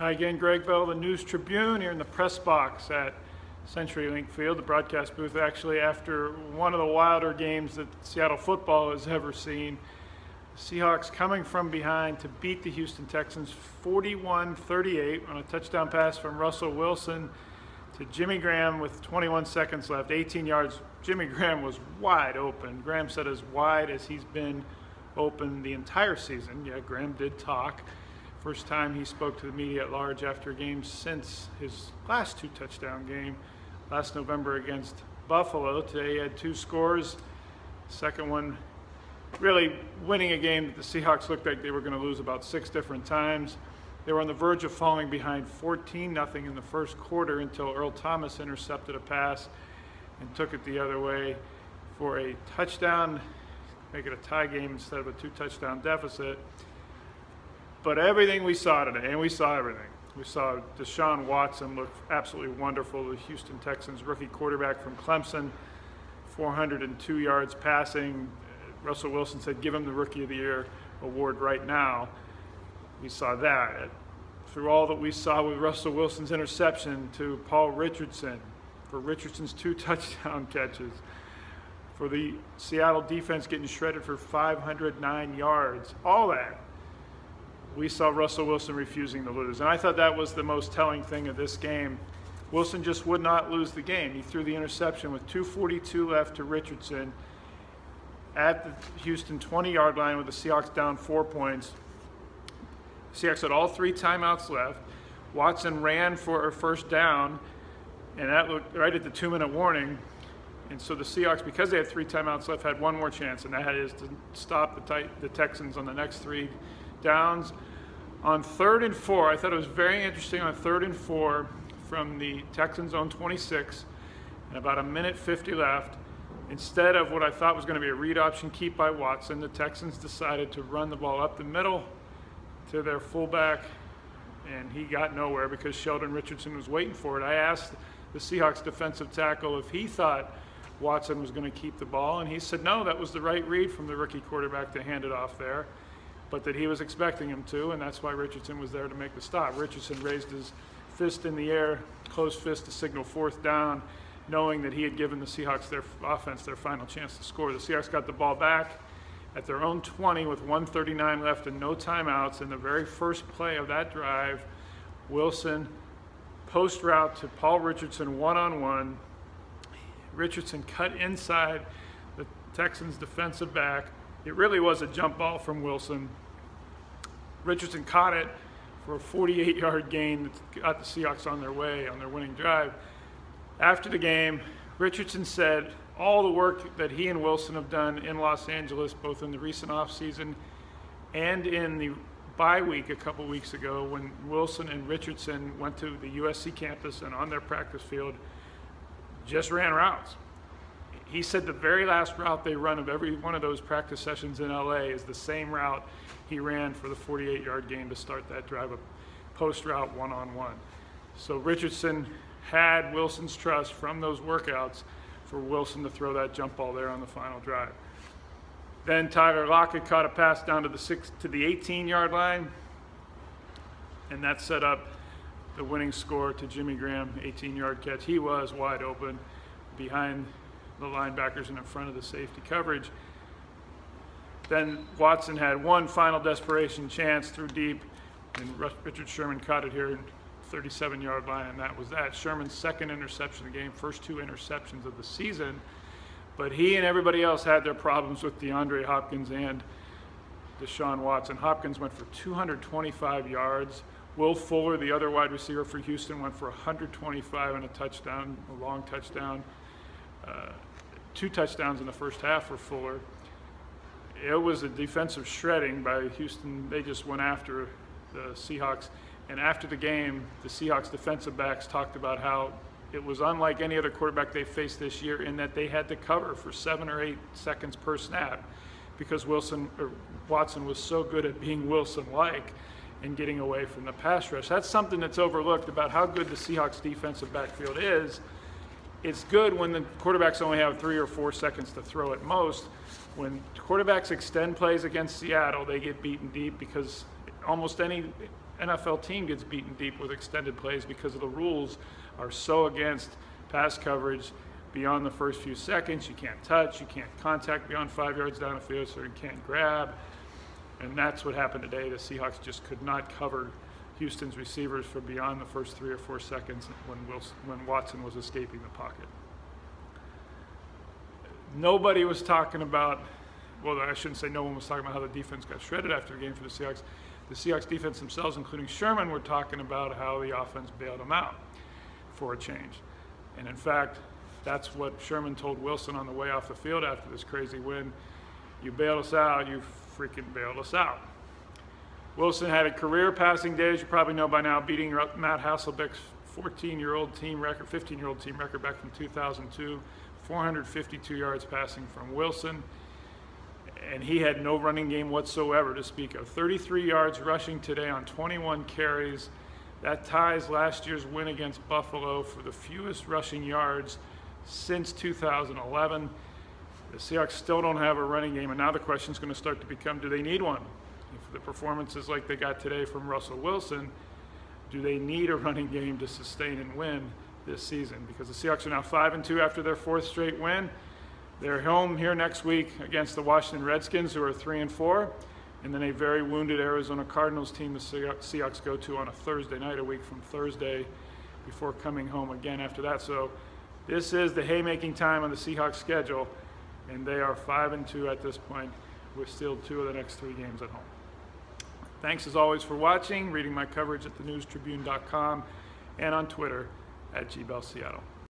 Hi again, Greg Bell, the News Tribune, here in the press box at CenturyLink Field, the broadcast booth, actually after one of the wilder games that Seattle football has ever seen. The Seahawks coming from behind to beat the Houston Texans 41-38 on a touchdown pass from Russell Wilson to Jimmy Graham with 21 seconds left, 18 yards. Jimmy Graham was wide open. Graham said as wide as he's been open the entire season. Yeah, Graham did talk. First time he spoke to the media at large after a game since his last two touchdown game last November against Buffalo. Today he had two scores. Second one really winning a game that the Seahawks looked like they were going to lose about 6 different times. They were on the verge of falling behind 14-0 in the first quarter until Earl Thomas intercepted a pass and took it the other way for a touchdown, make it a tie game instead of a 2-touchdown deficit. But everything we saw today, and we saw everything. We saw Deshaun Watson look absolutely wonderful, the Houston Texans rookie quarterback from Clemson, 402 yards passing. Russell Wilson said, give him the Rookie of the Year award right now. We saw that. Through all that we saw with Russell Wilson's interception to Paul Richardson, for Richardson's 2 touchdown catches, for the Seattle defense getting shredded for 509 yards, all that. We saw Russell Wilson refusing to lose. And I thought that was the most telling thing of this game. Wilson just would not lose the game. He threw the interception with 2:42 left to Richardson at the Houston 20-yard line with the Seahawks down 4 points. The Seahawks had all 3 timeouts left. Watson ran for a first down, and that looked right at the 2-minute warning. And so the Seahawks, because they had 3 timeouts left, had one more chance, and that is to stop the Texans on the next 3 downs. On 3rd and 4, I thought it was very interesting on 3rd and 4 from the Texans on 26, and about 1:50 left. Instead of what I thought was going to be a read option keep by Watson, the Texans decided to run the ball up the middle to their fullback, and he got nowhere because Sheldon Richardson was waiting for it. I asked the Seahawks defensive tackle if he thought Watson was going to keep the ball, and he said no, that was the right read from the rookie quarterback to hand it off there, but that he was expecting him to, and that's why Richardson was there to make the stop. Richardson raised his fist in the air, closed fist to signal 4th down, knowing that he had given the Seahawks their offense their final chance to score. The Seahawks got the ball back at their own 20 with 1:39 left and no timeouts. In the very first play of that drive, Wilson post route to Paul Richardson one-on-one. Richardson cut inside the Texans defensive back. It really was a jump ball from Wilson. Richardson caught it for a 48-yard gain that got the Seahawks on their way, on their winning drive. After the game, Richardson said all the work that he and Wilson have done in Los Angeles, both in the recent offseason and in the bye week a couple weeks ago when Wilson and Richardson went to the USC campus and on their practice field just ran routes. He said the very last route they run of every one of those practice sessions in LA is the same route he ran for the 48-yard gain to start that drive, a post route one-on-one. So Richardson had Wilson's trust from those workouts for Wilson to throw that jump ball there on the final drive. Then Tyler Lockett caught a pass down to the 18-yard line, and that set up the winning score to Jimmy Graham, 18-yard catch. He was wide open behind the linebackers and in front of the safety coverage. Then Watson had one final desperation chance through deep, and Richard Sherman caught it here 37-yard line, and that was that. Sherman's 2nd interception of the game, first 2 interceptions of the season. But he and everybody else had their problems with DeAndre Hopkins and Deshaun Watson. Hopkins went for 225 yards. Will Fuller, the other wide receiver for Houston, went for 125 and a touchdown, a long touchdown. 2 touchdowns in the first half for Fuller. It was a defensive shredding by Houston. They just went after the Seahawks. And after the game, the Seahawks defensive backs talked about how it was unlike any other quarterback they faced this year in that they had to cover for 7 or 8 seconds per snap because Watson was so good at being Wilson-like and getting away from the pass rush. That's something that's overlooked about how good the Seahawks defensive backfield is. It's good when the quarterbacks only have 3 or 4 seconds to throw at most. When quarterbacks extend plays against Seattle, they get beaten deep because almost any NFL team gets beaten deep with extended plays because of the rules are so against pass coverage beyond the first few seconds. You can't touch, you can't contact beyond 5 yards down the field, so you can't grab. And that's what happened today. The Seahawks just could not cover Houston's receivers for beyond the first 3 or 4 seconds when Watson was escaping the pocket. Nobody was talking about, well, I shouldn't say no one was talking about how the defense got shredded after the game for the Seahawks. The Seahawks defense themselves, including Sherman, were talking about how the offense bailed them out for a change. And in fact, that's what Sherman told Wilson on the way off the field after this crazy win. You bailed us out, you freaking bailed us out. Wilson had a career passing day, as you probably know by now, beating Matt Hasselbeck's 15-year-old team record back from 2002, 452 yards passing from Wilson. And he had no running game whatsoever to speak of. 33 yards rushing today on 21 carries. That ties last year's win against Buffalo for the fewest rushing yards since 2011. The Seahawks still don't have a running game, and now the question is going to start to become, do they need one? If the performances like they got today from Russell Wilson, do they need a running game to sustain and win this season? Because the Seahawks are now 5-2 after their 4th straight win. They're home here next week against the Washington Redskins, who are 3-4, and then a very wounded Arizona Cardinals team the Seahawks go to on a Thursday night, a week from Thursday, before coming home again after that. So this is the haymaking time on the Seahawks schedule, and they are 5-2 at this point, with still 2 of the next 3 games at home. Thanks as always for watching, reading my coverage at thenewstribune.com, and on Twitter at gbellseattle.